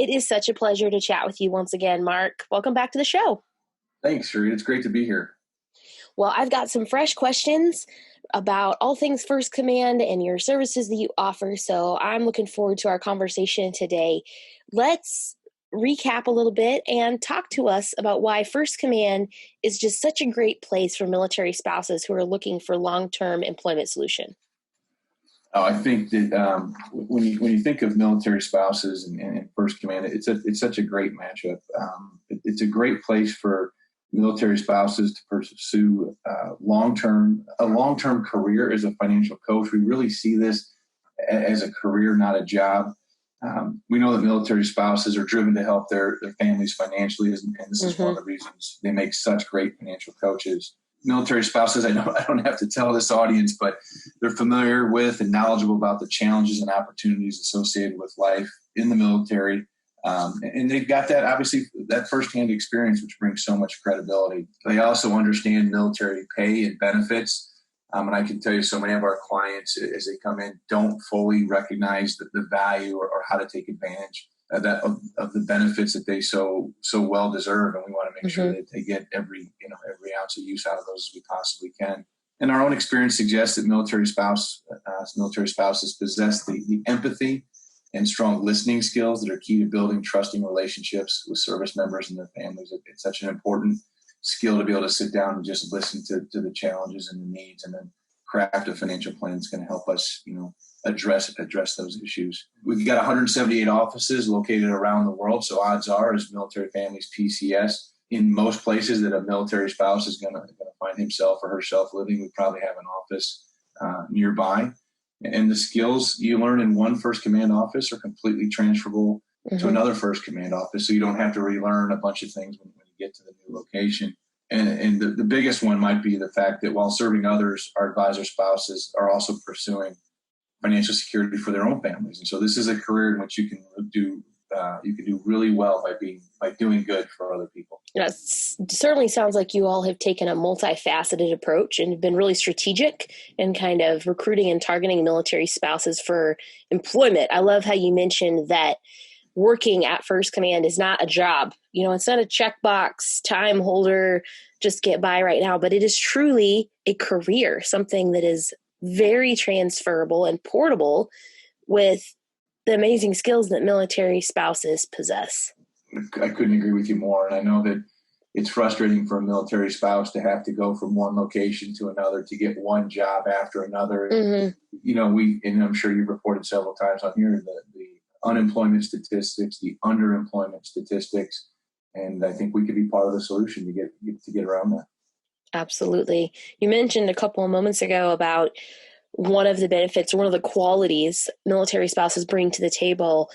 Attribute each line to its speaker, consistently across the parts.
Speaker 1: It is such a pleasure to chat with you once again, Mark. Welcome back to the show.
Speaker 2: Thanks, Sheree. It's great to be here.
Speaker 1: Well, I've got some fresh questions about all things First Command and your services that you offer, so I'm looking forward to our conversation today. Let's recap a little bit and talk to us about why First Command is just such a great place for military spouses who are looking for long-term employment solution.
Speaker 2: Oh, I think that when you think of military spouses and First Command, it's such a great matchup. It's a great place for military spouses to pursue a long-term career as a financial coach. We really see this as a career, not a job. We know that military spouses are driven to help their families financially, and this is one of the reasons they make such great financial coaches. Military spouses, I don't have to tell this audience, but they're familiar with and knowledgeable about the challenges and opportunities associated with life in the military. And they've got that, obviously, that firsthand experience, which brings so much credibility. They also understand military pay and benefits. And I can tell you so many of our clients, as they come in, don't fully recognize the value or how to take advantage of the benefits that they so well deserve. And we want to make sure that they get every ounce of use out of those as we possibly can. And our own experience suggests that military spouses possess the empathy and strong listening skills that are key to building trusting relationships with service members and their families. It's such an important skill to be able to sit down and just listen to the challenges and the needs, and then craft a financial plan that's going to help us, address those issues. We've got 178 offices located around the world. So odds are, as Military Families PCS, in most places that a military spouse is going to find himself or herself living, we probably have an office nearby. And the skills you learn in one First Command office are completely transferable to another First Command office. So you don't have to relearn a bunch of things when you get to the new location. And the biggest one might be the fact that while serving others, our advisor spouses are also pursuing financial security for their own families. And so this is a career in which you can do really well by doing good for other people.
Speaker 1: Yes, it certainly sounds like you all have taken a multifaceted approach and have been really strategic in kind of recruiting and targeting military spouses for employment. I love how you mentioned that working at First Command is not a job. It's not a checkbox, time holder, just get by right now, but it is truly a career, something that is very transferable and portable with the amazing skills that military spouses possess.
Speaker 2: I couldn't agree with you more. And I know that it's frustrating for a military spouse to have to go from one location to another to get one job after another. And I'm sure you've reported several times on here, the unemployment statistics, the underemployment statistics. And I think we could be part of the solution to get around that.
Speaker 1: Absolutely. You mentioned a couple of moments ago about one of the benefits, or one of the qualities military spouses bring to the table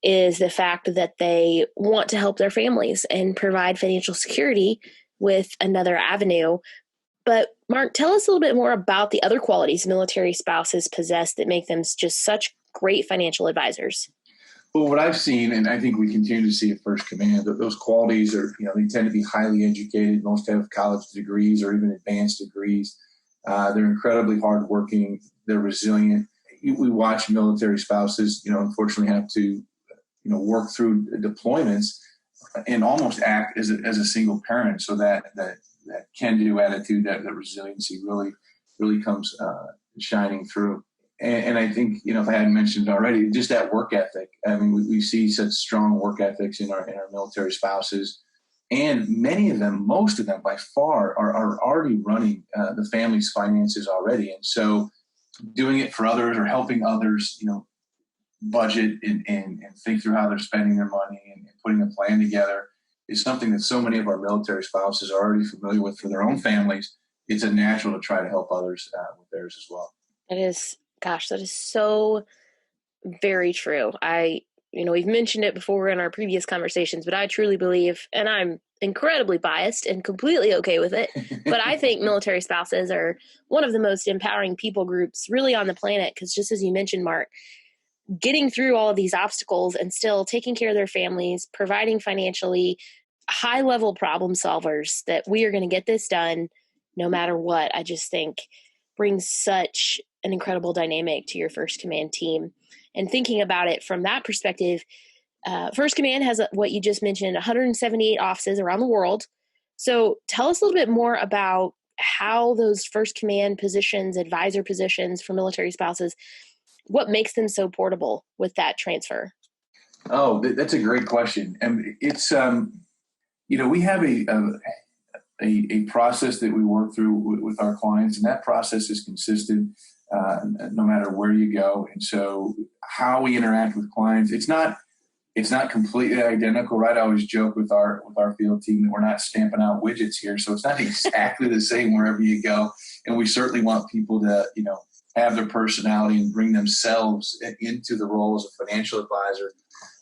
Speaker 1: is the fact that they want to help their families and provide financial security with another avenue. But Mark, tell us a little bit more about the other qualities military spouses possess that make them just such great financial advisors.
Speaker 2: Well, what I've seen, and I think we continue to see at First Command, those qualities are, they tend to be highly educated. Most have college degrees or even advanced degrees. They're incredibly hardworking. They're resilient. We watch military spouses, unfortunately have to, work through deployments and almost act as a single parent. So that can-do attitude, that resiliency really comes shining through. And I think, if I hadn't mentioned it already, just that work ethic. I mean, we see such strong work ethics in our military spouses. And most of them by far are already running the family's finances already. And so doing it for others or helping others, budget and think through how they're spending their money and putting a plan together is something that so many of our military spouses are already familiar with for their own families. It's a natural to try to help others with theirs as well.
Speaker 1: That is so very true. We've mentioned it before in our previous conversations, but I truly believe, and I'm incredibly biased and completely okay with it, but I think military spouses are one of the most empowering people groups really on the planet, because just as you mentioned, Mark, getting through all of these obstacles and still taking care of their families, providing financially, high-level problem solvers that we are going to get this done no matter what, I just think brings such an incredible dynamic to your First Command team. And thinking about it from that perspective, First Command has what you just mentioned, 178 offices around the world. So tell us a little bit more about how those First Command positions, advisor positions for military spouses, what makes them so portable with that transfer?
Speaker 2: Oh, that's a great question. And it's, we have a process that we work through with our clients, and that process is consistent no matter where you go. And so how we interact with clients, it's not completely identical, right? I always joke with our field team that we're not stamping out widgets here, so it's not exactly the same wherever you go. And we certainly want people to, have their personality and bring themselves into the role as a financial advisor.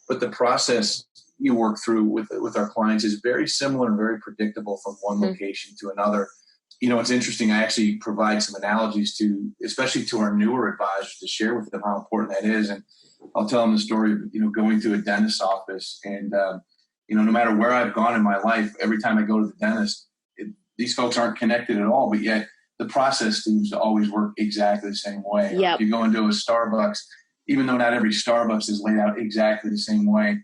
Speaker 2: But the process you work through with our clients is very similar and very predictable from one location to another. It's interesting. I actually provide some analogies especially to our newer advisors, to share with them how important that is. And I'll tell them the story of, going to a dentist's office. And, no matter where I've gone in my life, every time I go to the dentist, these folks aren't connected at all, but yet the process seems to always work exactly the same way.
Speaker 1: Yep.
Speaker 2: If you go into a Starbucks, even though not every Starbucks is laid out exactly the same way,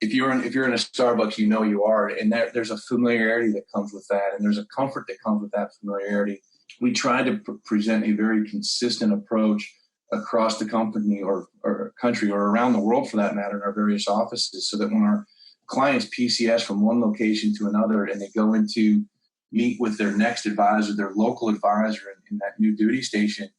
Speaker 2: if you're in a Starbucks, you are, and there's a familiarity that comes with that, and there's a comfort that comes with that familiarity. We try to present a very consistent approach across the company or country or around the world, for that matter, in our various offices, so that when our clients PCS from one location to another and they go into meet with their next advisor, their local advisor in that new duty station,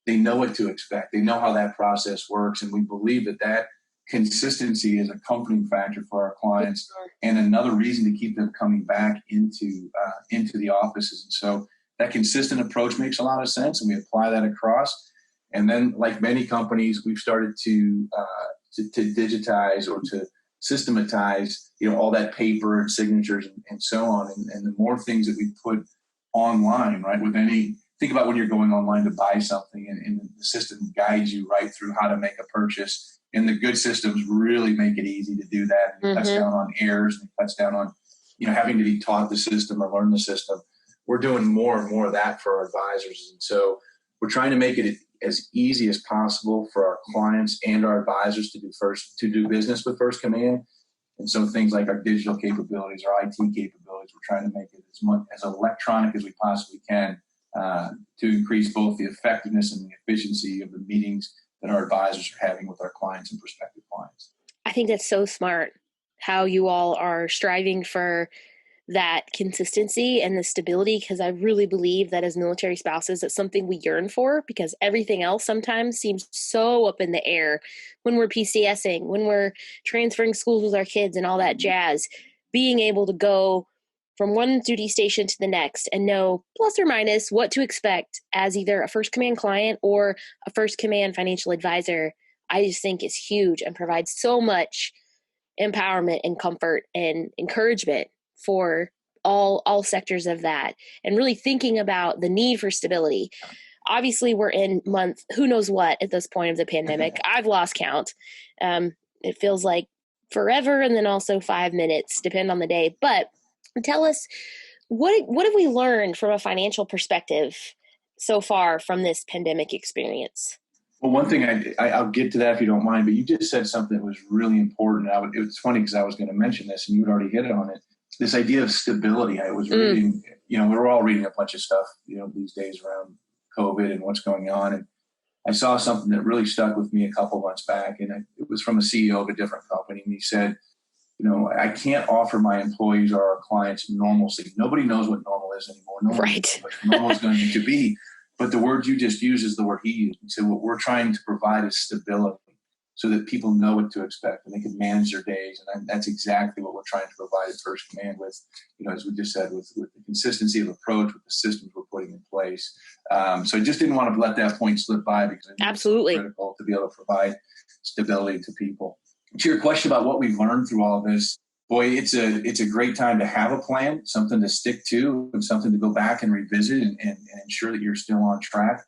Speaker 2: they know what to expect. They know how that process works. And we believe that consistency is a comforting factor for our clients and another reason to keep them coming back into the offices. And so that consistent approach makes a lot of sense, and we apply that across. And then, like many companies, we've started to digitize or to systematize, all that paper and signatures and so on. And the more things that we put online, right, think about when you're going online to buy something and the system guides you right through how to make a purchase. And the good systems really make it easy to do that. It cuts down on errors, and it cuts down on, having to be taught the system or learn the system. We're doing more and more of that for our advisors. And so we're trying to make it as easy as possible for our clients and our advisors to do business with First Command. And so things like our digital capabilities, our IT capabilities, we're trying to make it as electronic as we possibly can to increase both the effectiveness and the efficiency of the meetings that our advisors are having with our clients and prospective clients.
Speaker 1: I think that's so smart, how you all are striving for that consistency and the stability, because I really believe that as military spouses, it's something we yearn for, because everything else sometimes seems so up in the air when we're PCSing, when we're transferring schools with our kids and all that jazz. Being able to go from one duty station to the next and know plus or minus what to expect as either a First Command client or a First Command financial advisor, I just think is huge and provides so much empowerment and comfort and encouragement for all sectors of that, and really thinking about the need for stability. Obviously, we're in month who knows what at this point of the pandemic. I've lost count. It feels like forever, and then also 5 minutes, depend on the day. But tell us, what have we learned from a financial perspective so far from this pandemic experience?
Speaker 2: Well, one thing I'll get to that if you don't mind, but you just said something that was really important. It was funny because I was going to mention this and you had already hit on it. This idea of stability. I was reading, we were all reading a bunch of stuff, these days around COVID and what's going on. And I saw something that really stuck with me a couple months back, and it was from a CEO of a different company. And he said, I can't offer my employees or our clients normalcy. Nobody knows what normal is anymore. Nobody knows what normal is going to be. But the word you just used is the word he used. He said, what we're trying to provide is stability so that people know what to expect and they can manage their days. And that's exactly what we're trying to provide at First Command with, as we just said, with the consistency of approach, with the systems we're putting in place. So I just didn't want to let that point slip by, because I think
Speaker 1: absolutely
Speaker 2: it's critical to be able to provide stability to people. To your question about what we've learned through all of this, boy, it's a great time to have a plan, something to stick to, and something to go back and revisit and ensure that you're still on track.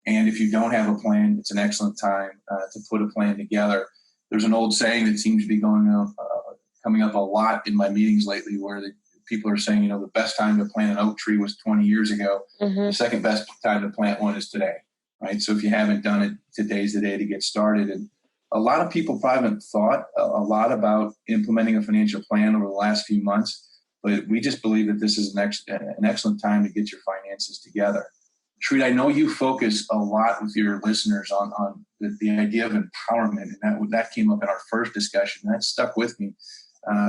Speaker 2: And if you don't have a plan, it's an excellent time to put a plan together. There's an old saying that seems to be coming up a lot in my meetings lately, where people are saying, the best time to plant an oak tree was 20 years ago. The second best time to plant one is today, right? So if you haven't done it, today's the day to get started. And a lot of people probably haven't thought a lot about implementing a financial plan over the last few months, but we just believe that this is an excellent time to get your finances together. Treat, I know you focus a lot with your listeners on the idea of empowerment, and that came up in our first discussion. That stuck with me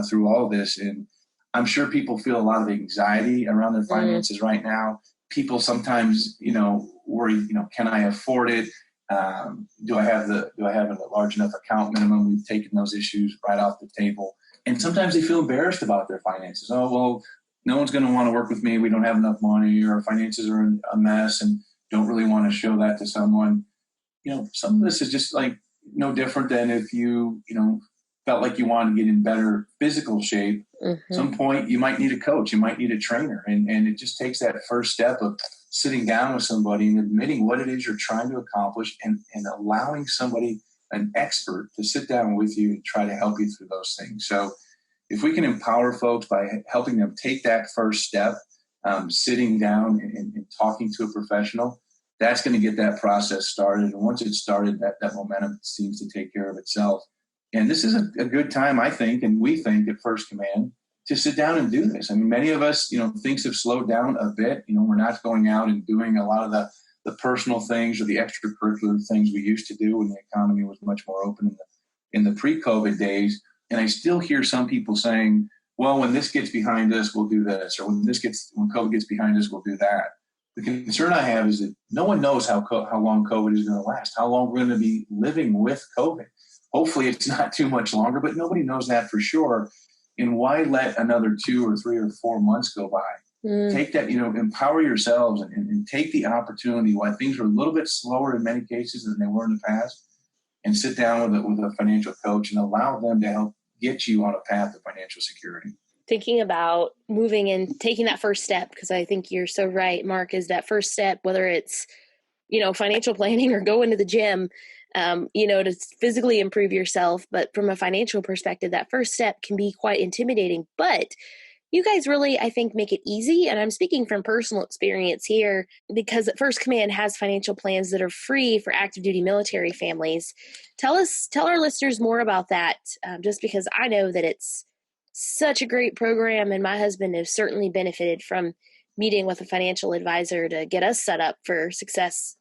Speaker 2: through all of this, and I'm sure people feel a lot of anxiety around their finances right now. People sometimes, worry, can I afford it? Do I have a large enough account minimum? We've taken those issues right off the table. And sometimes they feel embarrassed about their finances. Oh, well, no one's going to want to work with me. We don't have enough money, or our finances are in a mess and don't really want to show that to someone. Some of this is just like no different than if you felt like you wanted to get in better physical shape.
Speaker 1: Mm-hmm.
Speaker 2: Some point you might need a coach, you might need a trainer. And it just takes that first step of sitting down with somebody and admitting what it is you're trying to accomplish, and allowing somebody, an expert, to sit down with you and try to help you through those things. So if we can empower folks by helping them take that first step, sitting down and talking to a professional, that's going to get that process started. And once it's started, that momentum seems to take care of itself. And this is a good time, I think, and we think at First Command, to sit down and do this. I mean, many of us, things have slowed down a bit. We're not going out and doing a lot of the personal things or the extracurricular things we used to do when the economy was much more open in the pre-COVID days. And I still hear some people saying, well, when this gets behind us, we'll do this. Or when COVID gets behind us, we'll do that. The concern I have is that no one knows how long COVID is going to last, how long we're going to be living with COVID. Hopefully it's not too much longer, but nobody knows that for sure. And why let another 2 or 3 or 4 months go by? Take that, empower yourselves and take the opportunity while things are a little bit slower in many cases than they were in the past, and sit down with a financial coach and allow them to help get you on a path of financial security.
Speaker 1: Thinking about moving and taking that first step, because I think you're so right, Mark, is that first step, whether it's, financial planning or going to the gym, to physically improve yourself. But from a financial perspective, that first step can be quite intimidating. But you guys really, I think, make it easy. And I'm speaking from personal experience here, because First Command has financial plans that are free for active duty military families. Tell our listeners more about that, just because I know that it's such a great program, and my husband has certainly benefited from meeting with a financial advisor to get us set up for success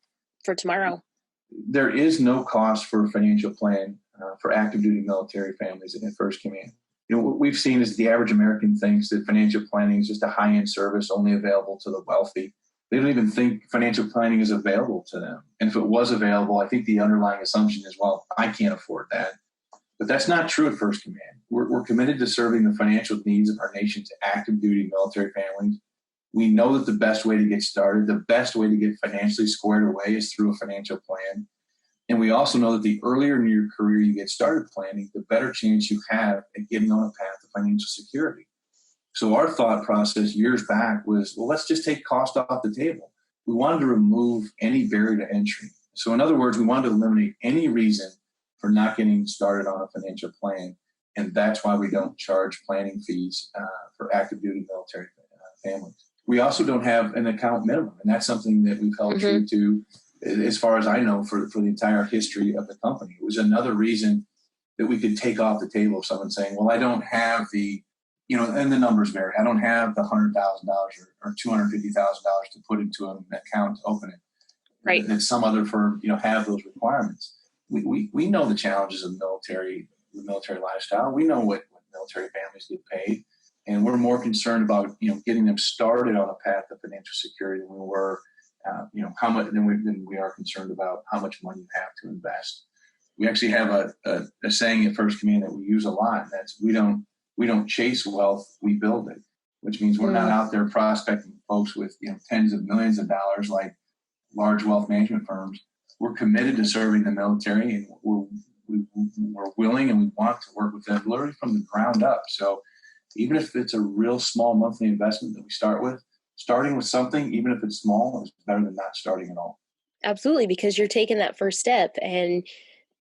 Speaker 1: for tomorrow.
Speaker 2: There is no cost for a financial plan for active duty military families in First Command. What we've seen is the average American thinks that financial planning is just a high-end service only available to the wealthy. They don't even think financial planning is available to them. And if it was available, I think the underlying assumption is, well, I can't afford that. But that's not true at First Command. We're committed to serving the financial needs of our nation's active duty military families. We know that the best way to get started, the best way to get financially squared away, is through a financial plan. And we also know that the earlier in your career you get started planning, the better chance you have at getting on a path to financial security. So our thought process years back was, well, let's just take cost off the table. We wanted to remove any barrier to entry. So in other words, we wanted to eliminate any reason for not getting started on a financial plan. And that's why we don't charge planning fees for active duty military families. We also don't have an account minimum, and that's something that we've held true to, as far as I know, for the entire history of the company. It was another reason that we could take off the table of someone saying, well, I don't have the, and the numbers vary. I don't have the $100,000 or $250,000 to put into an account to open it.
Speaker 1: Right.
Speaker 2: And some other firm, have those requirements. We know the challenges of the military lifestyle. We know what military families get paid. And we're more concerned about, getting them started on a path of financial security than we were, how much than we are concerned about how much money you have to invest. We actually have a saying at First Command that we use a lot, and that's we don't chase wealth, we build it, which means we're not out there prospecting folks with tens of millions of dollars like large wealth management firms. We're committed to serving the military, and we're willing and we want to work with them literally from the ground up. So even if it's a real small monthly investment that we start with, starting with something, even if it's small, is better than not starting at all.
Speaker 1: Absolutely, because you're taking that first step and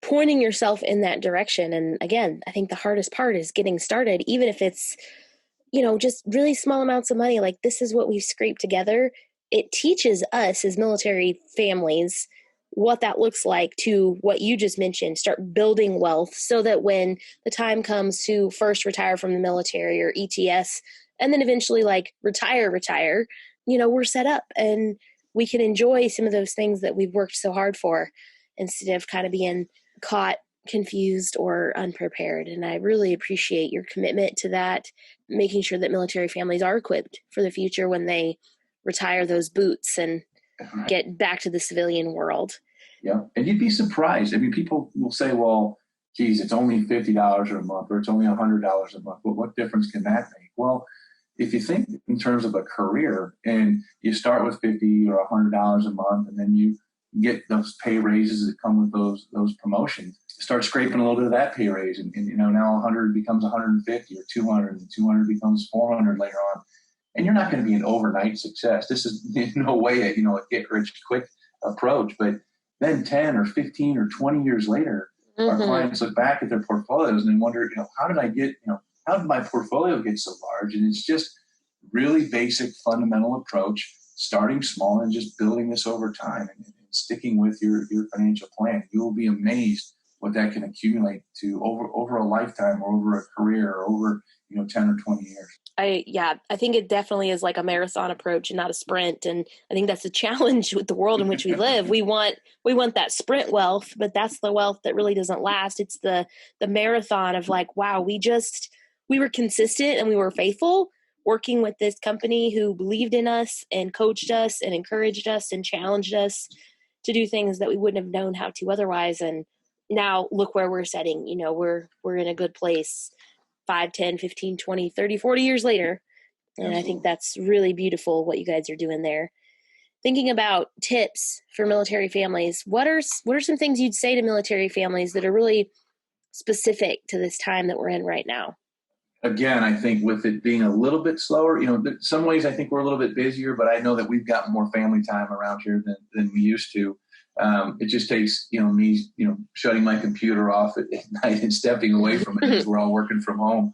Speaker 1: pointing yourself in that direction. And again, I think the hardest part is getting started, even if it's, just really small amounts of money. Like, this is what we've scraped together. It teaches us as military families what that looks like to what you just mentioned, start building wealth so that when the time comes to first retire from the military or ETS, and then eventually like retire, we're set up and we can enjoy some of those things that we've worked so hard for instead of kind of being caught confused or unprepared. And I really appreciate your commitment to that, making sure that military families are equipped for the future when they retire those boots and get back to the civilian world.
Speaker 2: Yeah. And you'd be surprised. I mean, people will say, well, geez, it's only $50 a month or it's only $100 a month. But what difference can that make? Well, if you think in terms of a career and you start with $50 or $100 a month, and then you get those pay raises that come with those promotions, start scraping a little bit of that pay raise. And now 100 becomes 150 or 200 and 200 becomes 400 later on. And you're not going to be an overnight success. This is in no way a get rich quick approach. But then 10 or 15 or 20 years later, our clients look back at their portfolios and they wonder, how did my portfolio get so large? And it's just really basic fundamental approach, starting small and just building this over time and sticking with your financial plan. You will be amazed what that can accumulate to over a lifetime or over a career or over 10 or 20 years.
Speaker 1: I think it definitely is like a marathon approach and not a sprint. And I think that's the challenge with the world in which we live. We want that sprint wealth, but that's the wealth that really doesn't last. It's the marathon of like, wow, we were consistent and we were faithful working with this company who believed in us and coached us and encouraged us and challenged us to do things that we wouldn't have known how to otherwise. And now look where we're setting, we're in a good place 5, 10, 15, 20, 30, 40 years later. And Absolutely. I think that's really beautiful what you guys are doing there. Thinking about tips for military families, what are some things you'd say to military families that are really specific to this time that we're in right now?
Speaker 2: Again, I think with it being a little bit slower, some ways I think we're a little bit busier, but I know that we've got more family time around here than we used to. It just takes, me, shutting my computer off at night and stepping away from it because we're all working from home.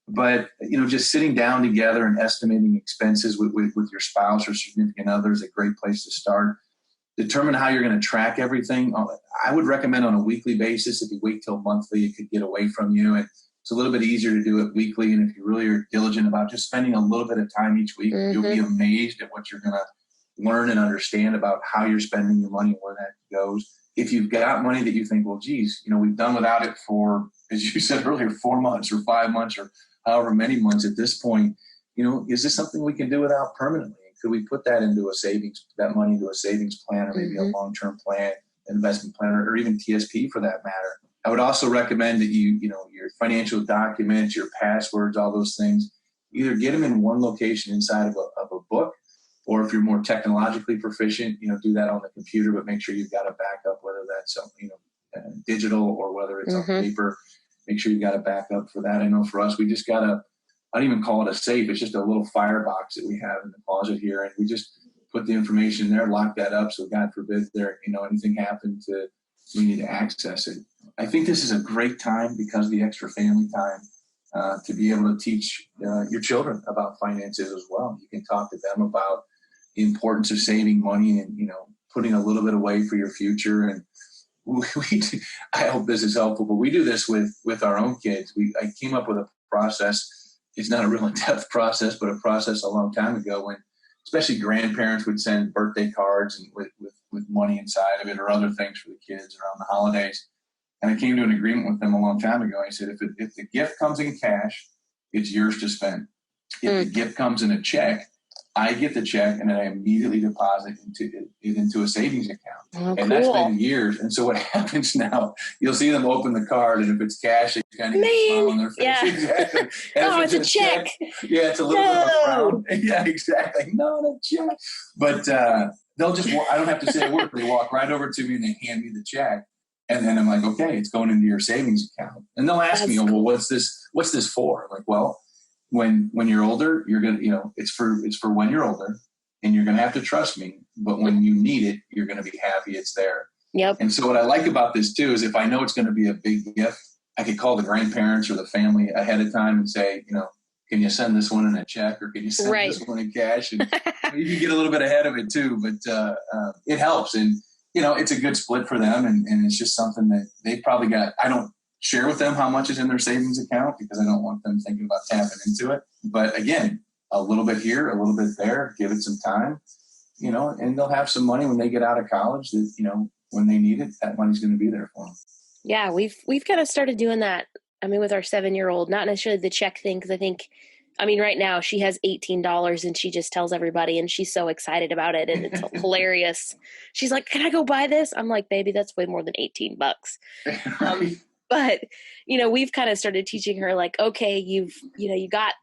Speaker 2: But, just sitting down together and estimating expenses with your spouse or significant other is a great place to start. Determine how you're going to track everything. I would recommend on a weekly basis. If you wait till monthly, it could get away from you. And it's a little bit easier to do it weekly. And if you really are diligent about just spending a little bit of time each week, you'll be amazed at what you're going to learn and understand about how you're spending your money, where that goes. If you've got money that you think, well, geez, we've done without it for, as you said earlier, 4 months or 5 months or however many months at this point, is this something we can do without permanently? Could we put that into that money into a savings plan or maybe a long-term plan, investment plan, or even TSP for that matter? I would also recommend that your financial documents, your passwords, all those things, either get them in one location inside of a book, or if you're more technologically proficient, do that on the computer, but make sure you've got a backup, whether that's digital or whether it's on paper. Make sure you've got a backup for that. I know for us, we just got I don't even call it a safe. It's just a little firebox that we have in the closet here. And we just put the information there, lock that up. So God forbid anything happened we need to access it. I think this is a great time because of the extra family time to be able to teach your children about finances as well. You can talk to them about the importance of saving money and, putting a little bit away for your future. And I hope this is helpful, but we do this with our own kids. I came up with a process. It's not a real in-depth process, but a process a long time ago when especially grandparents would send birthday cards and with money inside of it or other things for the kids around the holidays. And I came to an agreement with them a long time ago. I said, if the gift comes in cash, it's yours to spend. If the gift comes in a check, I get the check and then I immediately deposit it into a savings account.
Speaker 1: Oh,
Speaker 2: and that's been years. And so what happens now, you'll see them open the card, and if it's cash, they kind of get a smile on their face.
Speaker 1: Yeah.
Speaker 2: Exactly. And
Speaker 1: it's a check.
Speaker 2: Yeah, it's a little bit of a frown. Yeah, exactly. No, not check. But they'll just, I don't have to say a word. They walk right over to me and they hand me the check. And then I'm like, okay, it's going into your savings account. And they'll ask me, well, what's this for? I'm like, well, when you're older, you're going to, it's for when you're older, and you're going to have to trust me. But when you need it, you're going to be happy it's there.
Speaker 1: Yep.
Speaker 2: And so what I like about this too is if I know it's going to be a big gift, I could call the grandparents or the family ahead of time and say, can you send this one in a check or can you send this one in cash? And you can get a little bit ahead of it too, but it helps. And it's a good split for them. And it's just something that they probably got. I don't share with them how much is in their savings account because I don't want them thinking about tapping into it. But again, a little bit here, a little bit there, give it some time, and they'll have some money when they get out of college that, when they need it, that money's going to be there for them.
Speaker 1: Yeah, we've kind of started doing that. I mean, with our 7-year-old, not necessarily the check thing, because right now she has $18 and she just tells everybody and she's so excited about it and it's hilarious. She's like, "Can I go buy this?" I'm like, "Baby, that's way more than $18."
Speaker 2: Right.
Speaker 1: But, we've kind of started teaching her like, okay, you got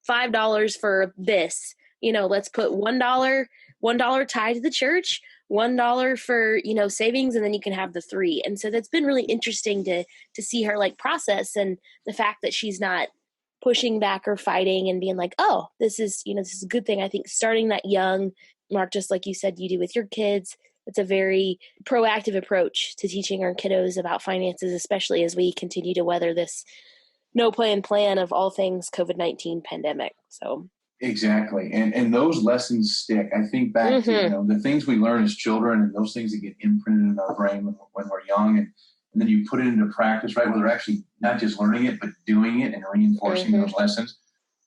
Speaker 1: $5 for this, let's put $1 tied to the church, $1 for, savings, and then you can have the 3. And so that's been really interesting to see her like process, and the fact that she's not pushing back or fighting and being like, "Oh, this is a good thing." I think starting that young, Mark, just like you said, you do with your kids, it's a very proactive approach to teaching our kiddos about finances, especially as we continue to weather this no plan of all things COVID-19 pandemic. So
Speaker 2: exactly. And those lessons stick. I think back to, the things we learn as children and those things that get imprinted in our brain when we're young, and then you put it into practice, right? Where they're actually not just learning it, but doing it and reinforcing those lessons.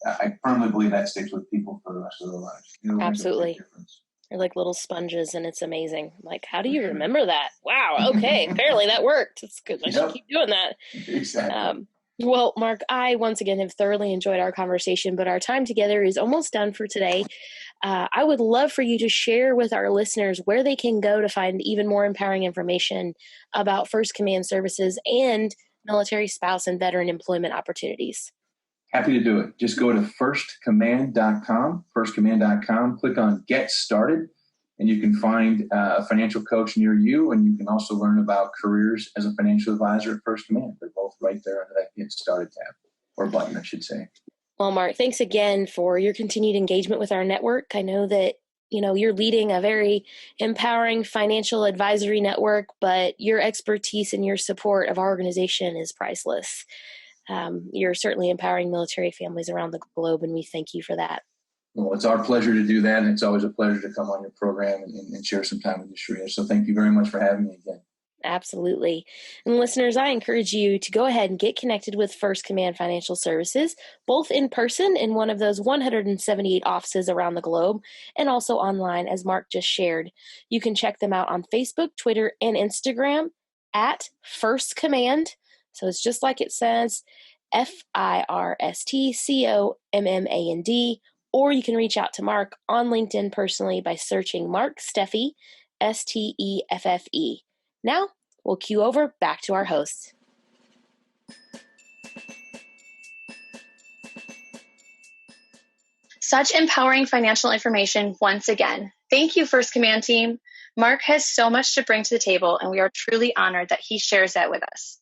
Speaker 2: I firmly believe that sticks with people for the rest of their lives.
Speaker 1: Absolutely. They're like little sponges, and it's amazing. Like, how do you remember that? Wow. Okay. Apparently that worked. It's good. I should keep doing that.
Speaker 2: Exactly.
Speaker 1: Well, Mark, I once again have thoroughly enjoyed our conversation, but our time together is almost done for today. I would love for you to share with our listeners where they can go to find even more empowering information about First Command services and military spouse and veteran employment opportunities.
Speaker 2: Happy to do it. Just go to firstcommand.com, click on Get Started, and you can find a financial coach near you, and you can also learn about careers as a financial advisor at First Command. They're both right there under that Get Started tab, or button, I should say.
Speaker 1: Well, Mark, thanks again for your continued engagement with our network. I know that you're leading a very empowering financial advisory network, but your expertise and your support of our organization is priceless. You're certainly empowering military families around the globe, and we thank you for that.
Speaker 2: Well, it's our pleasure to do that, and it's always a pleasure to come on your program and share some time with you, Shreya. So thank you very much for having me again.
Speaker 1: Absolutely. And listeners, I encourage you to go ahead and get connected with First Command Financial Services, both in person in one of those 178 offices around the globe, and also online, as Mark just shared. You can check them out on Facebook, Twitter, and Instagram at First Command. So it's just like it says, FIRSTCOMMAND, or you can reach out to Mark on LinkedIn personally by searching Mark Steffe, STEFFE. Now, we'll cue over back to our host.
Speaker 3: Such empowering financial information once again. Thank you, First Command team. Mark has so much to bring to the table, and we are truly honored that he shares that with us.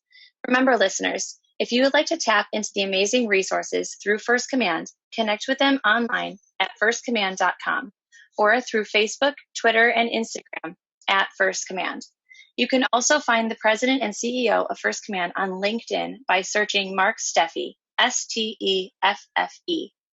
Speaker 3: Remember, listeners, if you would like to tap into the amazing resources through First Command, connect with them online at firstcommand.com or through Facebook, Twitter, and Instagram at First Command. You can also find the president and CEO of First Command on LinkedIn by searching Mark Steffe, STEFFE.